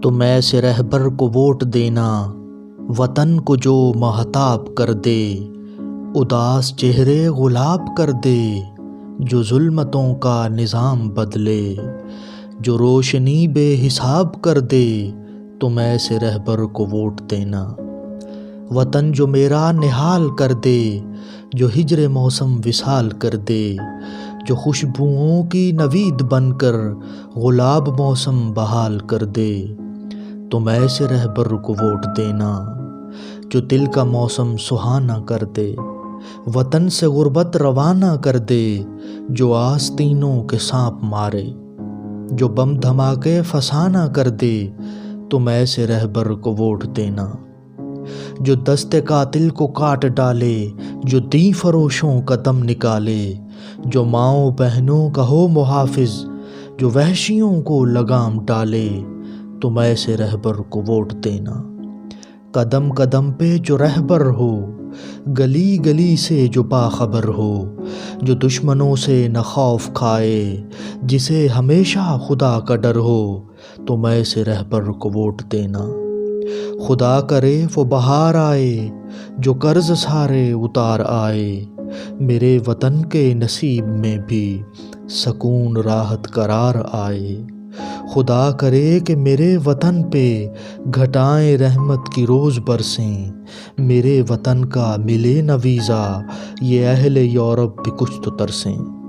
تم ایسے رہبر کو ووٹ دینا وطن کو جو مہتاب کر دے، اداس چہرے گلاب کر دے، جو ظلمتوں کا نظام بدلے، جو روشنی بے حساب کر دے۔ تم ایسے رہبر کو ووٹ دینا وطن جو میرا نہال کر دے، جو ہجر موسم وصال کر دے، جو خوشبوؤں کی نوید بن کر گلاب موسم بحال کر دے۔ تم ایسے رہبر کو ووٹ دینا جو دل کا موسم سہانا کر دے، وطن سے غربت روانہ کر دے، جو آستینوں کے سانپ مارے، جو بم دھماکے فسانہ کر دے۔ تم ایسے رہبر کو ووٹ دینا جو دست قاتل کو کاٹ ڈالے، جو دین فروشوں کا دم نکالے، جو ماؤں بہنوں کا ہو محافظ، جو وحشیوں کو لگام ڈالے۔ تم ایسے رہبر کو ووٹ دینا قدم قدم پہ جو رہبر ہو، گلی گلی سے جو باخبر ہو، جو دشمنوں سے نہ خوف کھائے، جسے ہمیشہ خدا کا ڈر ہو۔ تم ایسے رہبر کو ووٹ دینا خدا کرے وہ بہار آئے، جو قرض سارے اتار آئے، میرے وطن کے نصیب میں بھی سکون راحت قرار آئے۔ خدا کرے کہ میرے وطن پہ گھٹائیں رحمت کی روز برسیں، میرے وطن کا ملے نہ ویزا، یہ اہل یورپ بھی کچھ تو ترسیں۔